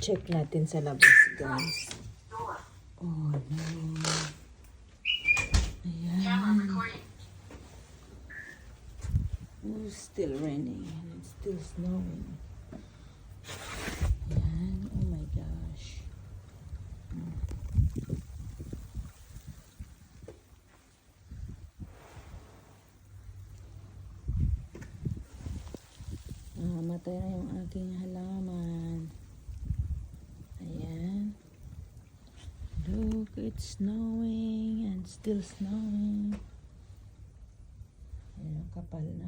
Check natin sa labas, guys. Oh, no. Ayan. Oh, still raining and it's still snowing. Ayan. Oh my gosh. Matay na yung aking halaman. Ayan. Look, it's snowing and still snowing. Ayan, kapal na.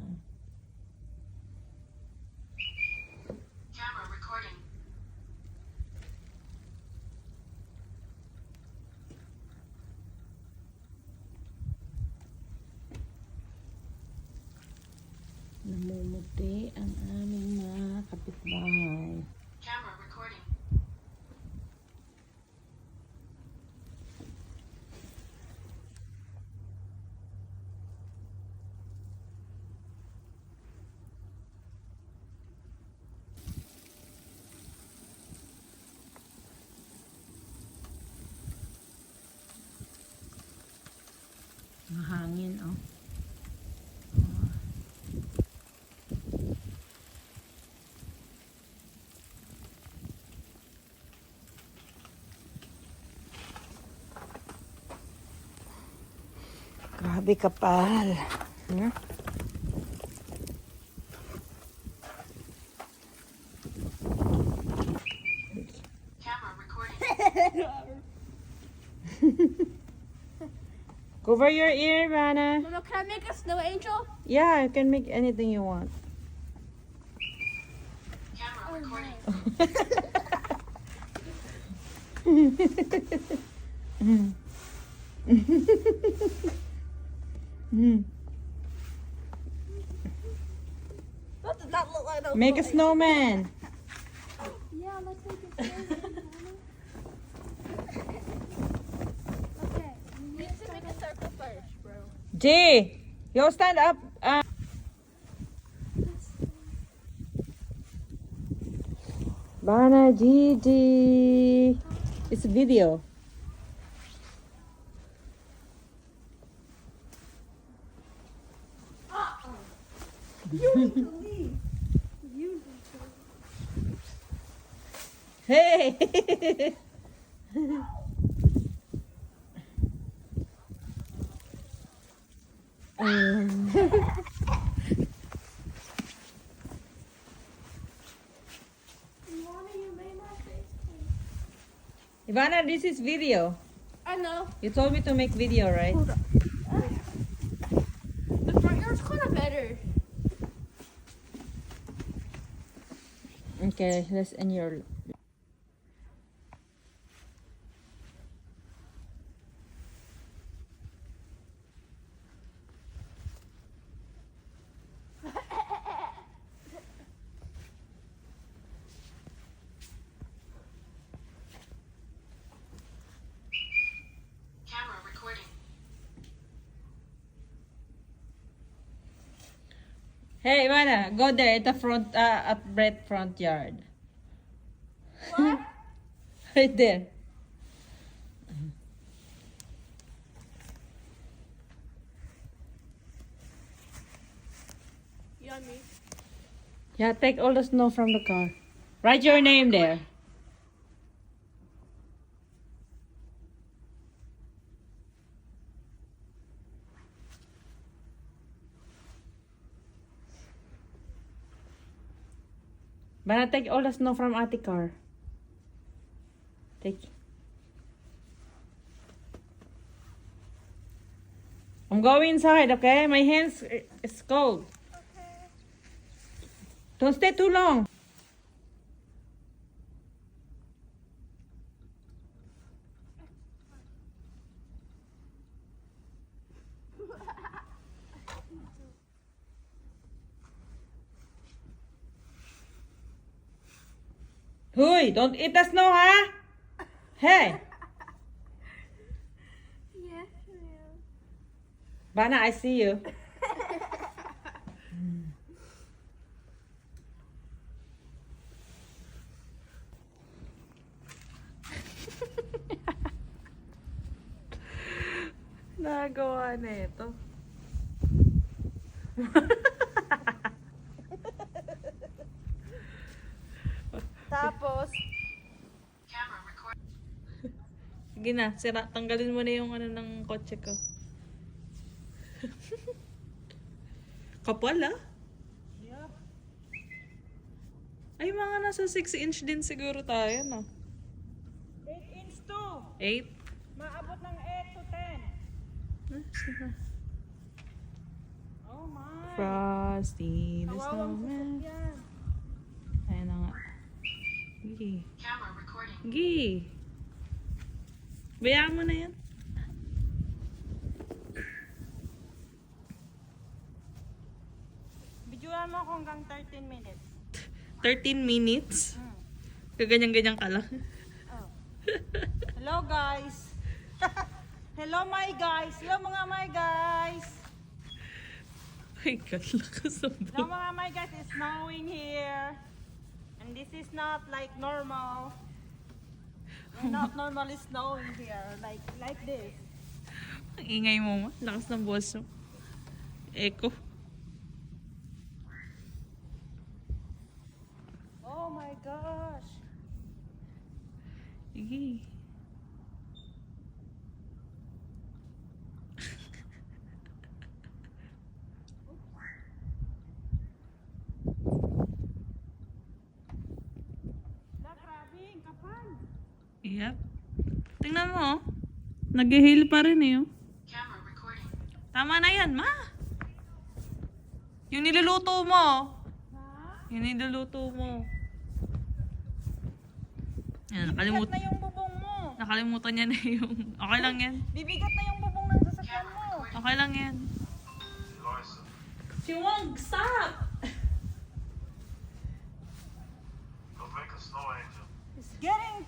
Camera recording. Namumuti ang aming mga kapitbahay. Camera recording. Mahangin, oh. Grabe kapal. Hmm? Camera recording. Cover your ear, Vanna. Mama, can I make a snow angel? Yeah, you can make anything you want. Camera recording. That does not look like a Make a snowman. Yeah, let's make a snow angel. Okay, you need to make a circle first, bro. G, you stand up. Vanna, Gigi. It's a video. You need to leave. You need to leave. Hey. You made my face. Ivana, this is video. I know. You told me to make video, right? Hold up. The front yard's kind of better. Okay, let's end your. Camera recording. Hey, Ivana, go there at the front, at Brett front yard. What? Right there. Yummy. Yeah, take all the snow from the car. Write your name there. Bana, take all the snow from Ate car. Take. I'm going inside, okay? My hands is cold. Okay. Don't stay too long. Huy, don't eat the snow, huh? Hey, Yes, ma'am. Bana, I see you. ginagawa na ito? Tapos, Camera recording. Sige na, tanggalin mo na yung ano ng kotse ko. Kapal ah. yeah. Ay, mga nasa 6-inch din siguro tayo, no? 8 inch to. 8? Maabot ng 8 to 10. Oh my. Frosty the Kawawang Snowman. sasakyan. Ayan na nga. Sige. Camera recording. Sige. Bayaan mo na yan. Videoan mo ako hanggang 13 minutes. 13 minutes? Hmm. Kaganyan-ganyan ka lang. Oh. Hello guys. Hello my guys. Hello mga my guys. Ay, God, lakas ng Hello mga my guys. It's snowing here. And this is not like normal. Not normally snowing here. Like this. Ang ingay mo, ma. Lakas ng boss mo. Echo. Oh my gosh. Sige. Grabe, ang kapal. Yep. Tingnan mo, oh. Nag-hail pa rin eh, oh. Camera recording. Tama na yan, ma. Yung niluluto mo. Ha? Yung niluluto mo. Yan, Bibigat na yung bubong mo. nakalimutan niya na yung... Okay lang yan. Bibigat na yung bubong ng sasakyan mo. Okay lang yan. She won't stop! Don't make a snow angel. It's getting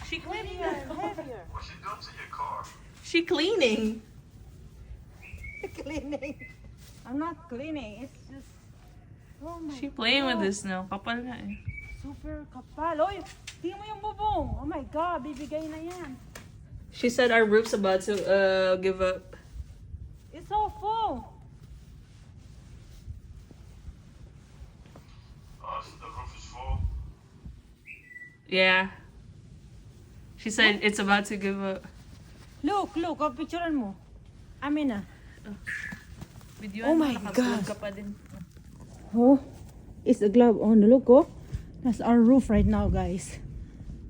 She heavier and heavier. What she done to your car? She cleaning. Cleaning. I'm not cleaning. It's just. Oh my She playing with God. this now. Kapal nga eh. Super kapal. Oy, tingnan mo yung bubong. Oh my God, bibigay na yan. She said our roof's about to give up. It's so full. So the roof is full. Yeah. She said it's about to give up. Look, oh, picturean mo. Amin na. Video Oh my nakablog God. ka pa din. Oh, it's a glove on. Look, oh. That's our roof right now, guys.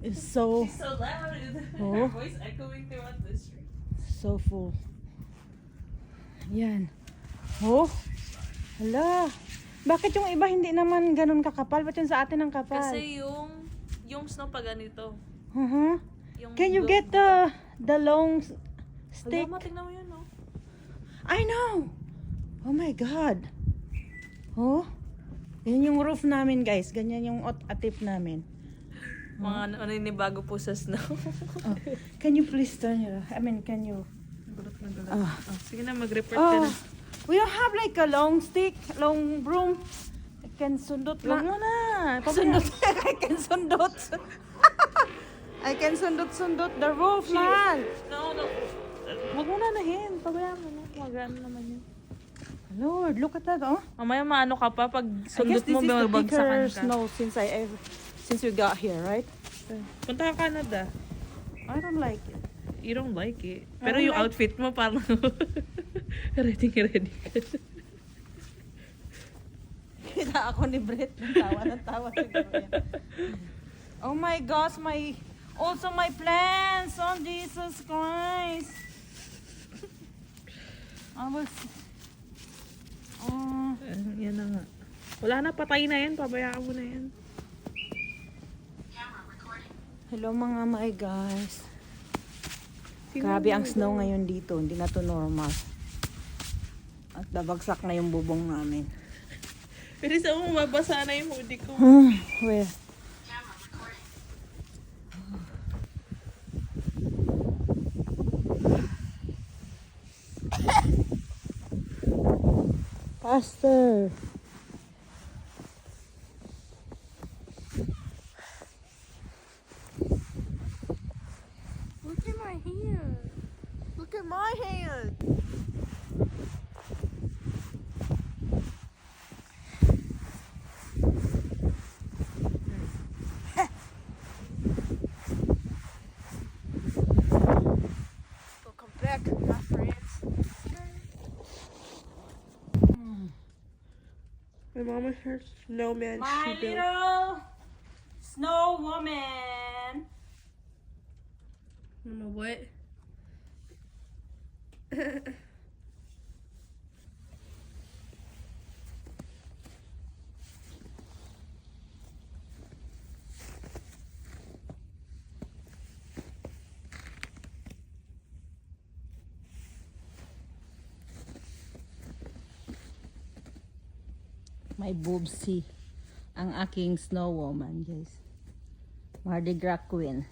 It's so She's so loud. Oh. Her voice echoing throughout the street. so full. Yan. Oh. Hala. Bakit yung iba hindi naman ganun kakapal? Ba't yung sa atin ang kapal? Kasi yung snow pa ganito. Uh-huh. Yung Can you low- get the long stick? Alam mo, tingnan mo yun, no? I know. Oh my God. Oh. Yan yung roof namin, guys. Ganyan yung atip namin. Mga naninibago po sa snow. Oh. Can you please turn your... I mean, can you... Gulat na gulat. Ah. Oh, sige na, mag-report ka Oh. na. We don't have like a long stick, long broom. I can sundot Huwag mo lang. na. Sundot. I can sundot. I can sundot the roof, man. No. Huwag mo na nahin. Pabayaan mo na. Magano naman yun. Lord, look at that, oh. Mamaya maano ka pa pag I guess sundot this mo, is the thicker babagsakan ka. snow since we got here, right? Punta ka Canada. I don't like it. You don't like it. I Pero don't yung like- outfit mo parang ready ka. Kita ako ni Brett. Tawa ng tawa siguro yan. Oh my gosh, also my plants. Oh, Jesus Christ. I was... Oh, Yan na nga. Wala na, patay na yan. Pabayaan mo na yan. Camera recording. hello mga my guys. Grabe ang snow ngayon dito. Hindi na to normal. At nabagsak na yung bubong namin. Pero sa mo, mabasa na yung hoodie ko. Where? Camera recording. Pastor. Look at my hair. Look at My mama her snowman My she built. little snow woman. Mama, what? My boobsy. Ang aking snow woman, guys. Mardi Gras queen.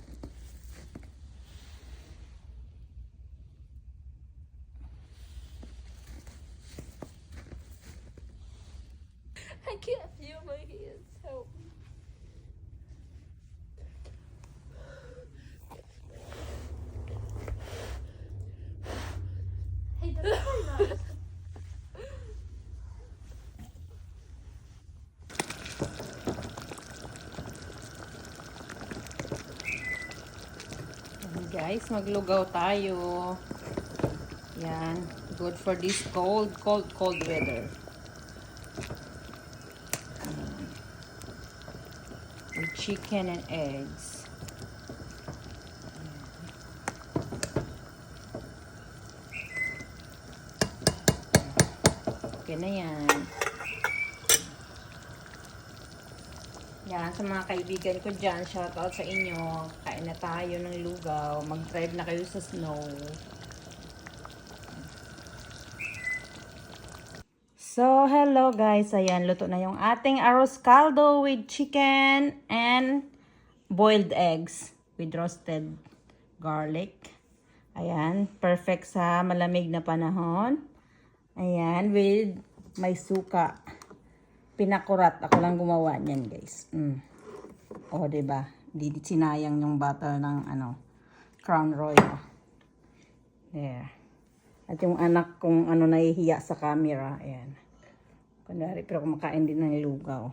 I can't feel my hands. Help me. Hey, that's very nice. Ayan, guys, maglugaw tayo. Yan. Good for this cold weather. Ayan. With chicken and eggs. Okay na yan. Yan, sa mga kaibigan ko dyan, shoutout sa inyo. Kain na tayo ng lugaw. Mag-drive na kayo sa snow. So, hello guys. Ayan, luto na yung ating arroz caldo with chicken and boiled eggs with roasted garlic. Ayan, perfect sa malamig na panahon. Ayan, with may suka. Pinakurat. Ako lang gumawa niyan, guys. O, diba? Di sinayang yung butter ng, Crown Royal. There. At yung anak kong, nahihiya sa camera. Ayan. Kunwari, pero kumakain din ng lugaw.